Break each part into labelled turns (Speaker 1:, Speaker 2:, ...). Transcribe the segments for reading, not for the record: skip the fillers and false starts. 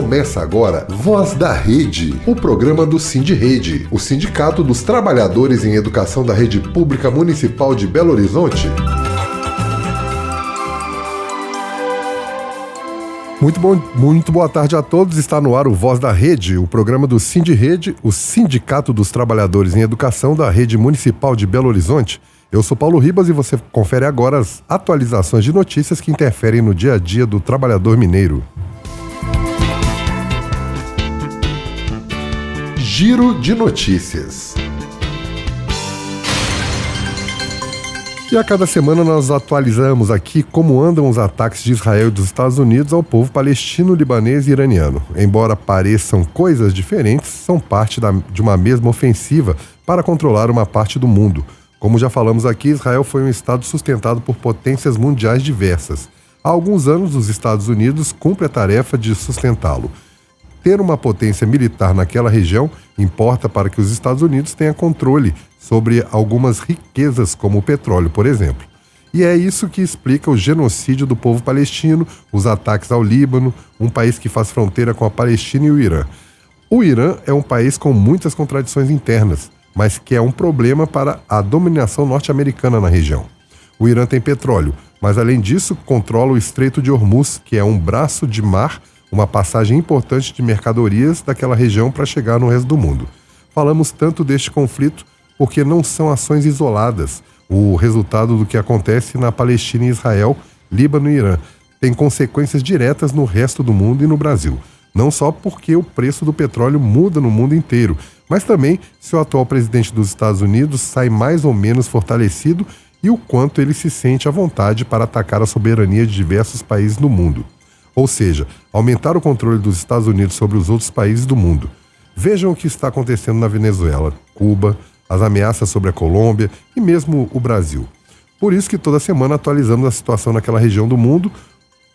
Speaker 1: Começa agora Voz da Rede, o programa do Sindirrede, o Sindicato dos Trabalhadores em Educação da Rede Pública Municipal de Belo Horizonte. Muito boa tarde a todos. Está no ar o Voz da Rede, o programa do Sindirrede, o Sindicato dos Trabalhadores em Educação da Rede Municipal de Belo Horizonte. Eu sou Paulo Ribas e você confere agora as atualizações de notícias que interferem no dia a dia do trabalhador mineiro. Giro de notícias. E a cada semana nós atualizamos aqui como andam os ataques de Israel e dos Estados Unidos ao povo palestino, libanês e iraniano. Embora pareçam coisas diferentes, são parte de uma mesma ofensiva para controlar uma parte do mundo. Como já falamos aqui, Israel foi um estado sustentado por potências mundiais diversas. Há alguns anos, os Estados Unidos cumprem a tarefa de sustentá-lo. Ter uma potência militar naquela região importa para que os Estados Unidos tenham controle sobre algumas riquezas, como o petróleo, por exemplo. E é isso que explica o genocídio do povo palestino, os ataques ao Líbano, um país que faz fronteira com a Palestina e o Irã. O Irã é um país com muitas contradições internas, mas que é um problema para a dominação norte-americana na região. O Irã tem petróleo, mas além disso controla o Estreito de Hormuz, que é um braço de mar, uma passagem importante de mercadorias daquela região para chegar no resto do mundo. Falamos tanto deste conflito porque não são ações isoladas. O resultado do que acontece na Palestina e Israel, Líbano e Irã tem consequências diretas no resto do mundo e no Brasil. Não só porque o preço do petróleo muda no mundo inteiro, mas também se o atual presidente dos Estados Unidos sai mais ou menos fortalecido e o quanto ele se sente à vontade para atacar a soberania de diversos países do mundo. Ou seja, aumentar o controle dos Estados Unidos sobre os outros países do mundo. Vejam o que está acontecendo na Venezuela, Cuba, as ameaças sobre a Colômbia e mesmo o Brasil. Por isso que toda semana atualizamos a situação naquela região do mundo,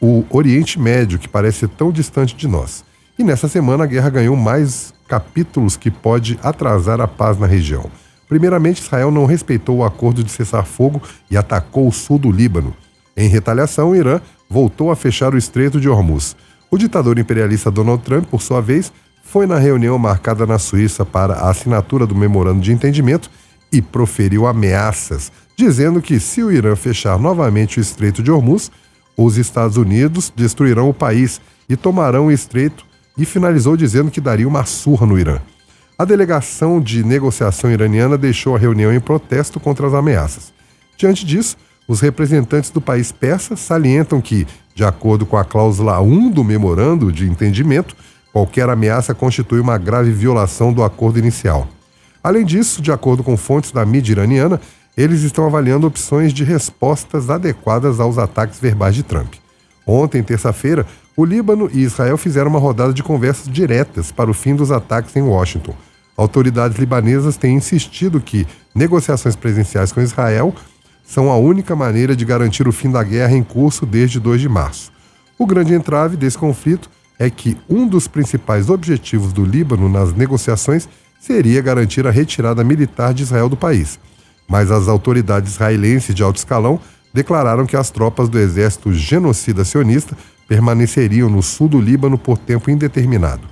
Speaker 1: o Oriente Médio, que parece ser tão distante de nós. E nessa semana a guerra ganhou mais capítulos que pode atrasar a paz na região. Primeiramente, Israel não respeitou o acordo de cessar-fogo e atacou o sul do Líbano. Em retaliação, o Irã voltou a fechar o Estreito de Hormuz. O ditador imperialista Donald Trump, por sua vez, foi na reunião marcada na Suíça para a assinatura do memorando de entendimento e proferiu ameaças, dizendo que se o Irã fechar novamente o Estreito de Hormuz, os Estados Unidos destruirão o país e tomarão o estreito, e finalizou dizendo que daria uma surra no Irã. A delegação de negociação iraniana deixou a reunião em protesto contra as ameaças. Diante disso, os representantes do país persa salientam que, de acordo com a cláusula 1 do memorando de entendimento, qualquer ameaça constitui uma grave violação do acordo inicial. Além disso, de acordo com fontes da mídia iraniana, eles estão avaliando opções de respostas adequadas aos ataques verbais de Trump. Ontem, terça-feira, o Líbano e Israel fizeram uma rodada de conversas diretas para o fim dos ataques em Washington. Autoridades libanesas têm insistido que negociações presenciais com Israel são a única maneira de garantir o fim da guerra em curso desde 2 de março. O grande entrave desse conflito é que um dos principais objetivos do Líbano nas negociações seria garantir a retirada militar de Israel do país. Mas as autoridades israelenses de alto escalão declararam que as tropas do exército genocida sionista permaneceriam no sul do Líbano por tempo indeterminado.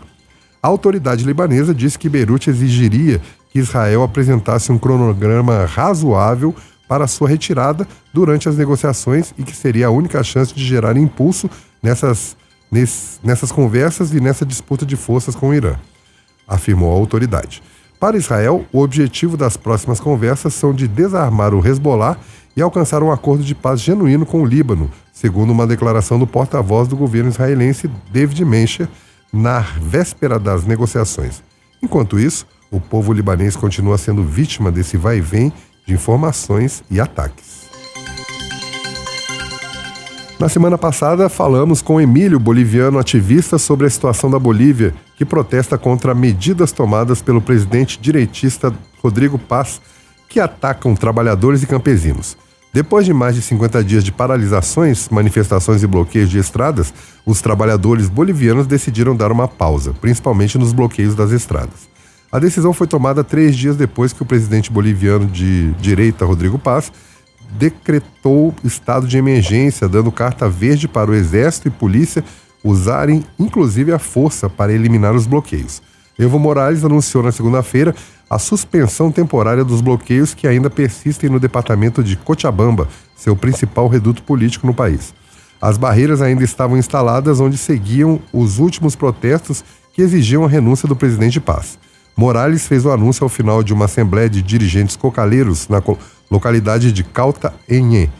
Speaker 1: A autoridade libanesa disse que Beirute exigiria que Israel apresentasse um cronograma razoável para sua retirada durante as negociações e que seria a única chance de gerar impulso nessas conversas e nessa disputa de forças com o Irã, afirmou a autoridade. Para Israel, o objetivo das próximas conversas são de desarmar o Hezbollah e alcançar um acordo de paz genuíno com o Líbano, segundo uma declaração do porta-voz do governo israelense, David Mencher, na véspera das negociações. Enquanto isso, o povo libanês continua sendo vítima desse vai-vem de informações e ataques. Na semana passada, falamos com Emílio, boliviano ativista, sobre a situação da Bolívia, que protesta contra medidas tomadas pelo presidente direitista Rodrigo Paz, que atacam trabalhadores e campesinos. Depois de mais de 50 dias de paralisações, manifestações e bloqueios de estradas, os trabalhadores bolivianos decidiram dar uma pausa, principalmente nos bloqueios das estradas. A decisão foi tomada 3 dias depois que o presidente boliviano de direita, Rodrigo Paz, decretou estado de emergência, dando carta verde para o exército e polícia usarem inclusive a força para eliminar os bloqueios. Evo Morales anunciou na segunda-feira a suspensão temporária dos bloqueios que ainda persistem no departamento de Cochabamba, seu principal reduto político no país. As barreiras ainda estavam instaladas onde seguiam os últimos protestos que exigiam a renúncia do presidente Paz. Morales fez o anúncio ao final de uma assembleia de dirigentes cocaleiros na localidade de Cauta Enhe.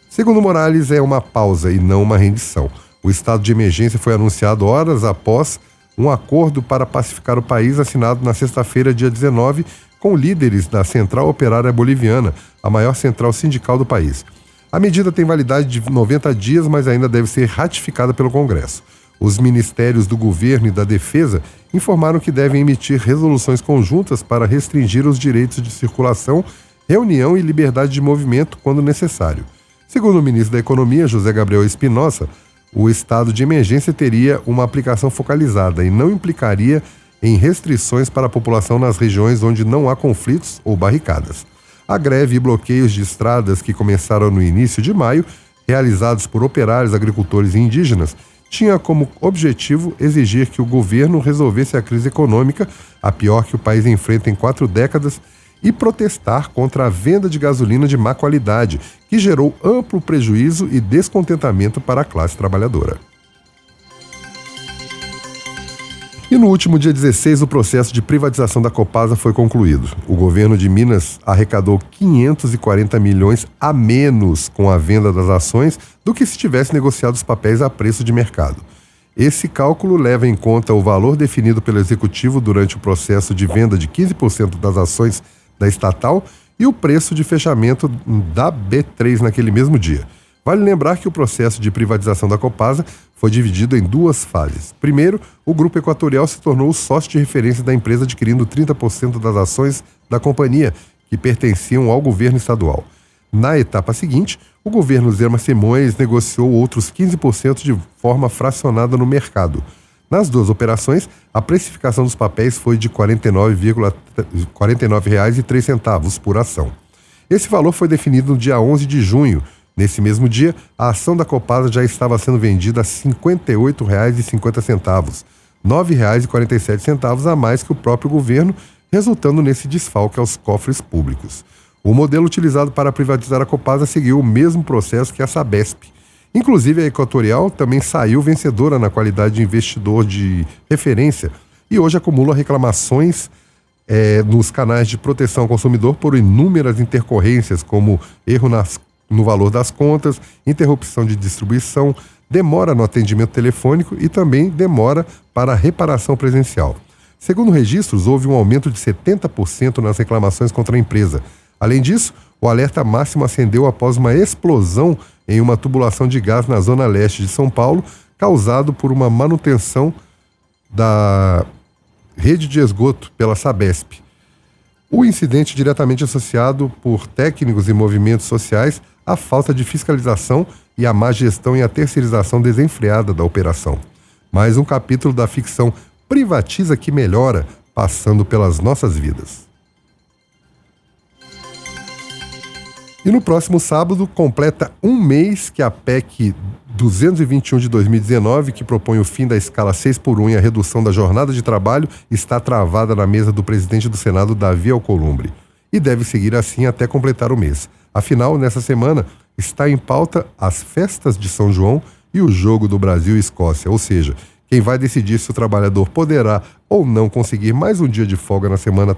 Speaker 1: Segundo Morales, é uma pausa e não uma rendição. O estado de emergência foi anunciado horas após um acordo para pacificar o país assinado na sexta-feira, dia 19, com líderes da Central Operária Boliviana, a maior central sindical do país. A medida tem validade de 90 dias, mas ainda deve ser ratificada pelo Congresso. Os ministérios do Governo e da Defesa informaram que devem emitir resoluções conjuntas para restringir os direitos de circulação, reunião e liberdade de movimento quando necessário. Segundo o ministro da Economia, José Gabriel Espinosa, o estado de emergência teria uma aplicação focalizada e não implicaria em restrições para a população nas regiões onde não há conflitos ou barricadas. A greve e bloqueios de estradas que começaram no início de maio, realizados por operários, agricultores e indígenas, tinha como objetivo exigir que o governo resolvesse a crise econômica, a pior que o país enfrenta em 4 décadas, e protestar contra a venda de gasolina de má qualidade, que gerou amplo prejuízo e descontentamento para a classe trabalhadora. E no último dia 16, o processo de privatização da Copasa foi concluído. O governo de Minas arrecadou 540 milhões a menos com a venda das ações do que se tivesse negociado os papéis a preço de mercado. Esse cálculo leva em conta o valor definido pelo Executivo durante o processo de venda de 15% das ações da estatal e o preço de fechamento da B3 naquele mesmo dia. Vale lembrar que o processo de privatização da Copasa foi dividido em 2 fases. Primeiro, o Grupo Equatorial se tornou o sócio de referência da empresa, adquirindo 30% das ações da companhia, que pertenciam ao governo estadual. Na etapa seguinte, o governo Zema Simões negociou outros 15% de forma fracionada no mercado. Nas 2 operações, a precificação dos papéis foi de R$ 49,03 por ação. Esse valor foi definido no dia 11 de junho. Nesse mesmo dia, a ação da Copasa já estava sendo vendida a R$ 58,50, R$ 9,47 a mais que o próprio governo, resultando nesse desfalque aos cofres públicos. O modelo utilizado para privatizar a Copasa seguiu o mesmo processo que a Sabesp. Inclusive, a Equatorial também saiu vencedora na qualidade de investidor de referência e hoje acumula reclamações nos canais de proteção ao consumidor por inúmeras intercorrências, como erro no valor das contas, interrupção de distribuição, demora no atendimento telefônico e também demora para a reparação presencial. Segundo registros, houve um aumento de 70% nas reclamações contra a empresa. Além disso, o alerta máximo acendeu após uma explosão em uma tubulação de gás na zona leste de São Paulo, causado por uma manutenção da rede de esgoto pela Sabesp. O incidente diretamente associado por técnicos e movimentos sociais à falta de fiscalização e à má gestão e à terceirização desenfreada da operação. Mais um capítulo da ficção Privatiza que Melhora, passando pelas nossas vidas. E no próximo sábado, completa um mês que a PEC 221 de 2019, que propõe o fim da escala 6x1 e a redução da jornada de trabalho, está travada na mesa do presidente do Senado, Davi Alcolumbre. E deve seguir assim até completar o mês. Afinal, nessa semana, está em pauta as festas de São João e o jogo do Brasil e Escócia. Ou seja, quem vai decidir se o trabalhador poderá ou não conseguir mais um dia de folga na semana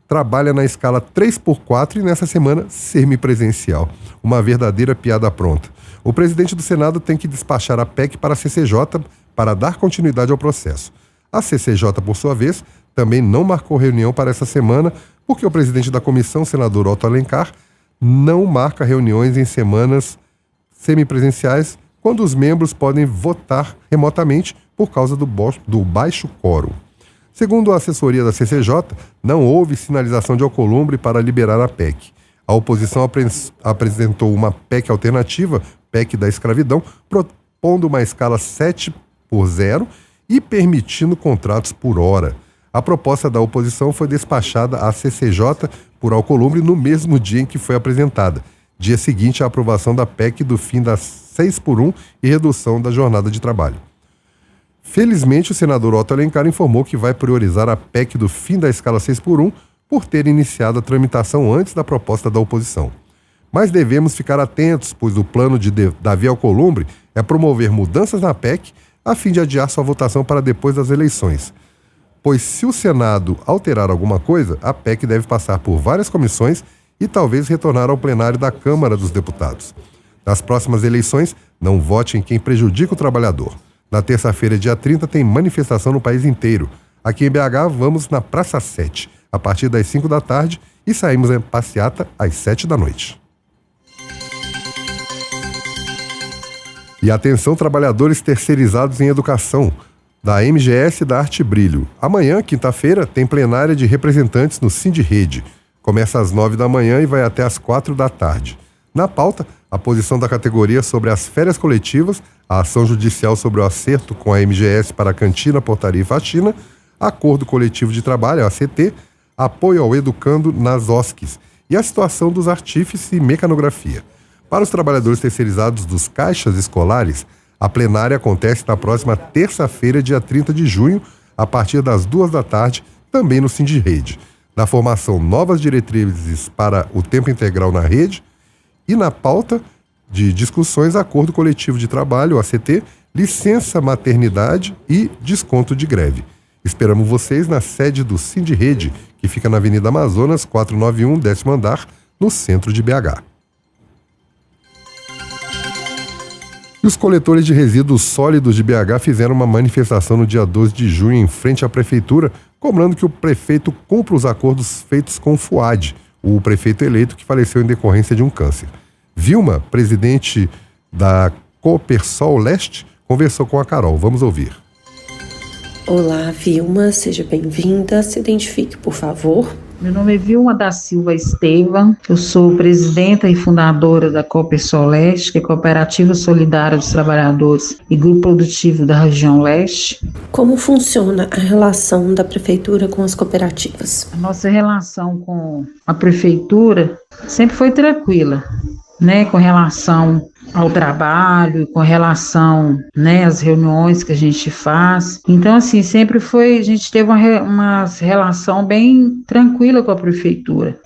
Speaker 1: trabalha na escala 3x4 e nessa semana semipresencial. Uma verdadeira piada pronta. O presidente do Senado tem que despachar a PEC para a CCJ para dar continuidade ao processo. A CCJ, por sua vez, também não marcou reunião para essa semana, porque o presidente da comissão, senador Otto Alencar, não marca reuniões em semanas semipresenciais, quando os membros podem votar remotamente por causa do baixo quórum. Segundo a assessoria da CCJ, não houve sinalização de Alcolumbre para liberar a PEC. A oposição apresentou uma PEC alternativa, PEC da escravidão, propondo uma escala 7x0 e permitindo contratos por hora. A proposta da oposição foi despachada à CCJ por Alcolumbre no mesmo dia em que foi apresentada, dia seguinte à aprovação da PEC do fim da 6x1 e redução da jornada de trabalho. Felizmente, o senador Otto Alencar informou que vai priorizar a PEC do fim da escala 6x1 por ter iniciado a tramitação antes da proposta da oposição. Mas devemos ficar atentos, pois o plano de Davi Alcolumbre é promover mudanças na PEC a fim de adiar sua votação para depois das eleições. Pois se o Senado alterar alguma coisa, a PEC deve passar por várias comissões e talvez retornar ao plenário da Câmara dos Deputados. Nas próximas eleições, não vote em quem prejudica o trabalhador. Na terça-feira, dia 30, tem manifestação no país inteiro. Aqui em BH, vamos na Praça 7, a partir das 5 da tarde e saímos em passeata às 7 da noite. E atenção, trabalhadores terceirizados em educação, da MGS e da Arte Brilho. Amanhã, quinta-feira, tem plenária de representantes no Sindirrede. Começa às 9 da manhã e vai até às 4 da tarde. Na pauta, a posição da categoria sobre as férias coletivas, a ação judicial sobre o acerto com a MGS para a cantina, portaria e faxina, acordo coletivo de trabalho, ACT, apoio ao educando nas OSCs e a situação dos artífices e mecanografia. Para os trabalhadores terceirizados dos caixas escolares, a plenária acontece na próxima terça-feira, dia 30 de junho, a partir das 2 da tarde, também no Sindirrede. Na formação, novas diretrizes para o tempo integral na rede e na pauta de discussões, acordo coletivo de trabalho, ACT, licença maternidade e desconto de greve. Esperamos vocês na sede do Sindirrede, que fica na Avenida Amazonas, 491, 10º andar, no centro de BH. E os coletores de resíduos sólidos de BH fizeram uma manifestação no dia 12 de junho em frente à prefeitura, cobrando que o prefeito cumpra os acordos feitos com o FUAD, o prefeito eleito que faleceu em decorrência de um câncer. Vilma, presidente da Copersol Leste, conversou com a Carol. Vamos ouvir.
Speaker 2: Olá, Vilma, seja bem-vinda. Se identifique, por favor.
Speaker 3: Meu nome é Vilma da Silva Estevam, eu sou presidenta e fundadora da Copersol Leste, que é Cooperativa Solidária dos Trabalhadores e Grupo Produtivo da Região Leste.
Speaker 2: Como funciona a relação da Prefeitura com as cooperativas?
Speaker 3: A nossa relação com a Prefeitura sempre foi tranquila, né, com relação ao trabalho, com relação, né, às reuniões que a gente faz. Então, assim, sempre foi, a gente teve uma relação bem tranquila com a prefeitura.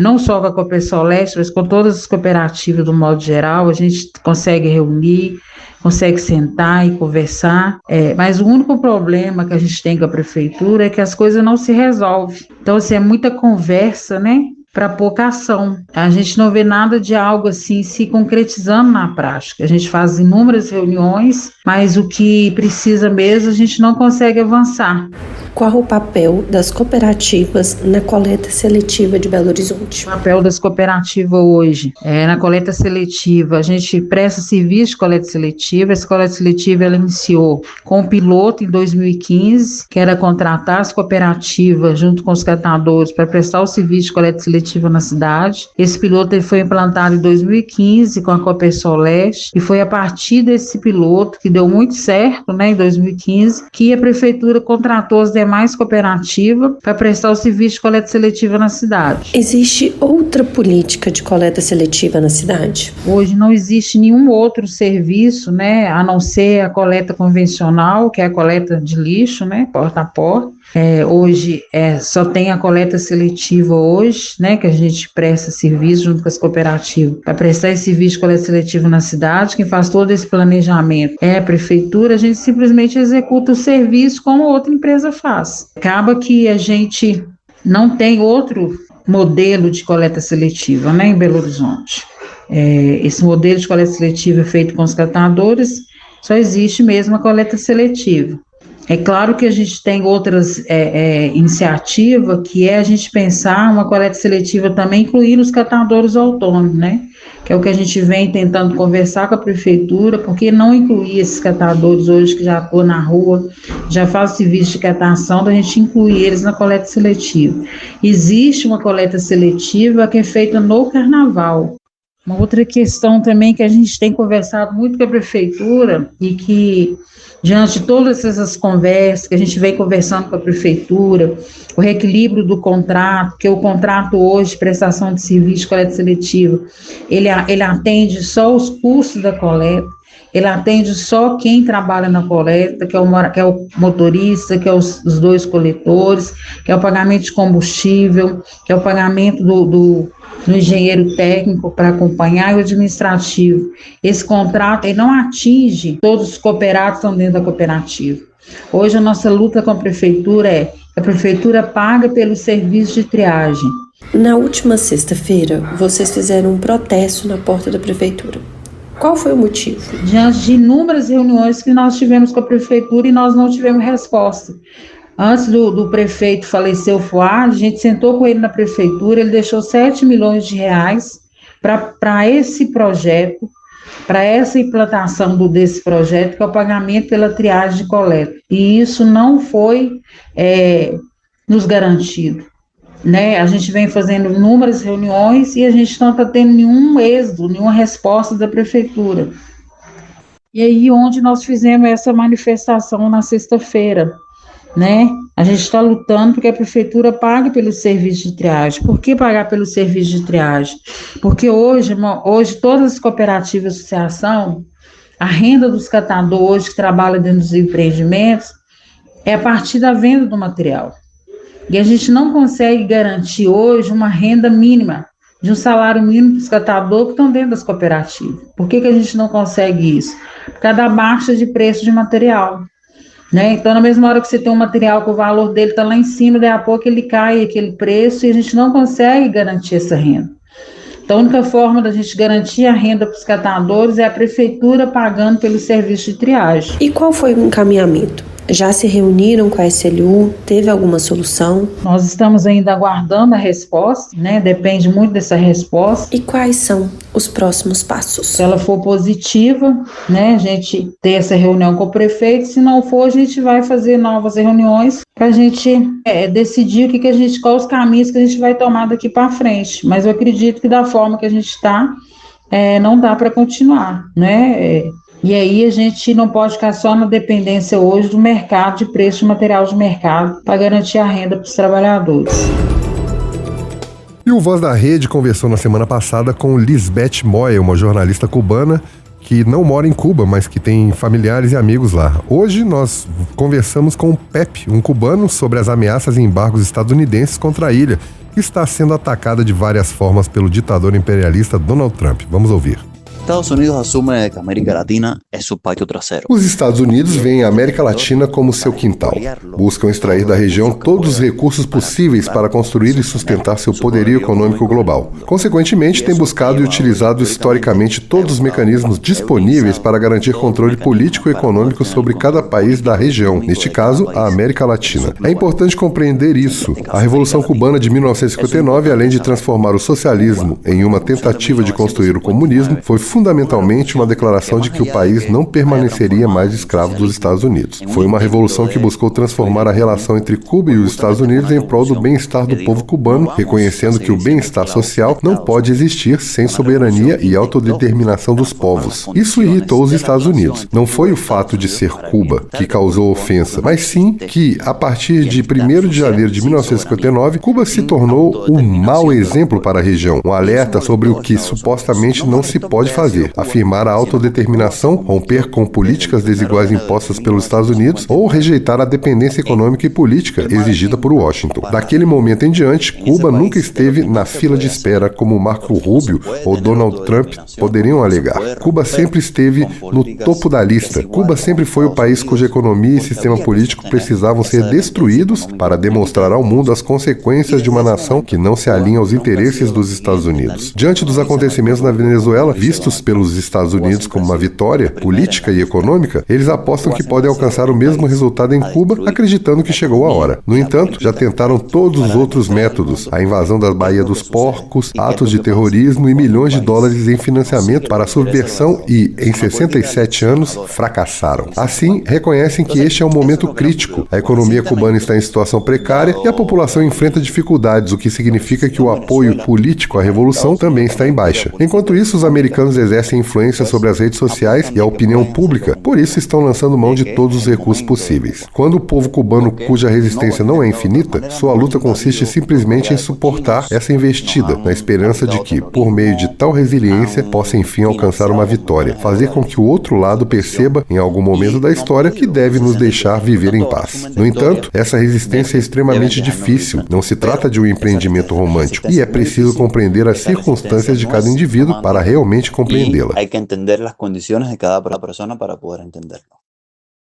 Speaker 3: Não só com a Copersol Leste, mas com todas as cooperativas do modo geral, a gente consegue reunir, consegue sentar e conversar, mas o único problema que a gente tem com a prefeitura é que as coisas não se resolvem. Então, assim, é muita conversa, né, para pouca ação. A gente não vê nada de algo assim se concretizando na prática. A gente faz inúmeras reuniões, mas o que precisa mesmo a gente não consegue avançar.
Speaker 2: Qual o papel das cooperativas na coleta seletiva de Belo Horizonte?
Speaker 3: O papel das cooperativas hoje na coleta seletiva, a gente presta serviço de coleta seletiva. Essa coleta seletiva ela iniciou com um piloto em 2015, que era contratar as cooperativas junto com os catadores para prestar o serviço de coleta seletiva na cidade. Esse piloto ele foi implantado em 2015 com a Copersol Leste e foi a partir desse piloto, que deu muito certo, né, em 2015, que a prefeitura contratou as demais cooperativas para prestar o serviço de coleta seletiva na cidade.
Speaker 2: Existe outra política de coleta seletiva na cidade?
Speaker 3: Hoje não existe nenhum outro serviço, né, a não ser a coleta convencional, que é a coleta de lixo, né, porta a porta. Hoje só tem a coleta seletiva hoje, né, que a gente presta serviço junto com as cooperativas para prestar esse serviço de coleta seletiva na cidade. Quem faz todo esse planejamento é a prefeitura, a gente simplesmente executa o serviço como outra empresa faz. Acaba que a gente não tem outro modelo de coleta seletiva, né, em Belo Horizonte. Esse modelo de coleta seletiva é feito com os catadores, só existe mesmo a coleta seletiva. É claro que a gente tem outras iniciativas, que é a gente pensar uma coleta seletiva também incluindo os catadores autônomos, né? Que é o que a gente vem tentando conversar com a prefeitura, porque não incluir esses catadores hoje que já atuam na rua, já fazem serviço de catação, da gente incluir eles na coleta seletiva. Existe uma coleta seletiva que é feita no carnaval. Uma outra questão também que a gente tem conversado muito com a prefeitura e que, diante de todas essas conversas que a gente vem conversando com a prefeitura, o reequilíbrio do contrato, que o contrato hoje de prestação de serviço de coleta seletiva, ele atende só os custos da coleta, ele atende só quem trabalha na coleta, que é o motorista, que é os 2 coletores, que é o pagamento de combustível, que é o pagamento do engenheiro técnico para acompanhar e o administrativo. Esse contrato ele não atinge todos os cooperados que estão dentro da cooperativa. Hoje a nossa luta com a prefeitura é que a prefeitura paga pelo serviço de triagem.
Speaker 2: Na última sexta-feira, vocês fizeram um protesto na porta da prefeitura. Qual foi o motivo?
Speaker 3: Diante de inúmeras reuniões que nós tivemos com a prefeitura e nós não tivemos resposta. Antes do prefeito falecer, o Fuad, a gente sentou com ele na prefeitura, ele deixou 7 milhões de reais para esse projeto, para essa implantação desse projeto, que é o pagamento pela triagem de coleta. E isso não foi nos garantido. Né? A gente vem fazendo inúmeras reuniões e a gente não está tendo nenhum êxito, nenhuma resposta da prefeitura. E aí onde nós fizemos essa manifestação na sexta-feira, né? A gente está lutando porque a prefeitura pague pelo serviço de triagem. Por que pagar pelo serviço de triagem? Porque hoje todas as cooperativas de associação, a renda dos catadores que trabalham dentro dos empreendimentos é a partir da venda do material. E a gente não consegue garantir hoje uma renda mínima, de um salário mínimo para os catadores que estão dentro das cooperativas. Por que a gente não consegue isso? Por causa da baixa de preço de material. Né? Então, na mesma hora que você tem um material que o valor dele está lá em cima, daí a pouco ele cai aquele preço e a gente não consegue garantir essa renda. Então, a única forma da gente garantir a renda para os catadores é a prefeitura pagando pelo serviço de triagem.
Speaker 2: E qual foi o encaminhamento? Já se reuniram com a SLU? Teve alguma solução?
Speaker 3: Nós estamos ainda aguardando a resposta, né? Depende muito dessa resposta.
Speaker 2: E quais são os próximos passos?
Speaker 3: Se ela for positiva, né? A gente ter essa reunião com o prefeito. Se não for, a gente vai fazer novas reuniões para a gente decidir quais os caminhos que a gente vai tomar daqui para frente. Mas eu acredito que da forma que a gente está, não dá para continuar, né? E aí a gente não pode ficar só na dependência hoje do mercado, de preço de material de mercado, para garantir a renda para os trabalhadores.
Speaker 1: E o Voz da Rede conversou na semana passada com Lisbeth Moya, uma jornalista cubana que não mora em Cuba, mas que tem familiares e amigos lá. Hoje nós conversamos com o Pepe, um cubano, sobre as ameaças e embargos estadunidenses contra a ilha, que está sendo atacada de várias formas pelo ditador imperialista Donald Trump. Vamos ouvir.
Speaker 4: Estados Unidos assume que a América Latina é seu patio traseiro.
Speaker 1: Os Estados Unidos veem a América Latina como seu quintal. Buscam extrair da região todos os recursos possíveis para construir e sustentar seu poderio econômico global. Consequentemente, tem buscado e utilizado historicamente todos os mecanismos disponíveis para garantir controle político e econômico sobre cada país da região, neste caso, a América Latina. É importante compreender isso. A Revolução Cubana de 1959, além de transformar o socialismo em uma tentativa de construir o comunismo, foi fundamentalmente uma declaração de que o país não permaneceria mais escravo dos Estados Unidos. Foi uma revolução que buscou transformar a relação entre Cuba e os Estados Unidos em prol do bem-estar do povo cubano, reconhecendo que o bem-estar social não pode existir sem soberania e autodeterminação dos povos. Isso irritou os Estados Unidos. Não foi o fato de ser Cuba que causou ofensa, mas sim que, a partir de 1º de janeiro de 1959, Cuba se tornou um mau exemplo para a região, um alerta sobre o que supostamente não se pode fazer. Afirmar a autodeterminação, romper com políticas desiguais impostas pelos Estados Unidos ou rejeitar a dependência econômica e política exigida por Washington. Daquele momento em diante, Cuba nunca esteve na fila de espera como Marco Rubio ou Donald Trump poderiam alegar. Cuba sempre esteve no topo da lista. Cuba sempre foi o país cuja economia e sistema político precisavam ser destruídos para demonstrar ao mundo as consequências de uma nação que não se alinha aos interesses dos Estados Unidos. Diante dos acontecimentos na Venezuela, vistos vistos pelos Estados Unidos como uma vitória política e econômica, eles apostam que podem alcançar o mesmo resultado em Cuba, acreditando que chegou a hora. No entanto, já tentaram todos os outros métodos: a invasão da Baía dos Porcos, atos de terrorismo e milhões de dólares em financiamento para a subversão e, em 67 anos, fracassaram. Assim, reconhecem que este é um momento crítico. A economia cubana está em situação precária e a população enfrenta dificuldades, o que significa que o apoio político à revolução também está em baixa. Enquanto isso, os americanos exercem influência sobre as redes sociais e a opinião pública, por isso estão lançando mão de todos os recursos possíveis. Quando o povo cubano, cuja resistência não é infinita, sua luta consiste simplesmente em suportar essa investida, na esperança de que, por meio de tal resiliência, possa enfim alcançar uma vitória, fazer com que o outro lado perceba, em algum momento da história, que deve nos deixar viver em paz. No entanto, essa resistência é extremamente difícil, não se trata de um empreendimento romântico, e é preciso compreender as circunstâncias de cada indivíduo para realmente compreendê-la.
Speaker 4: Hay que entender las condiciones de cada persona para poder entenderlo.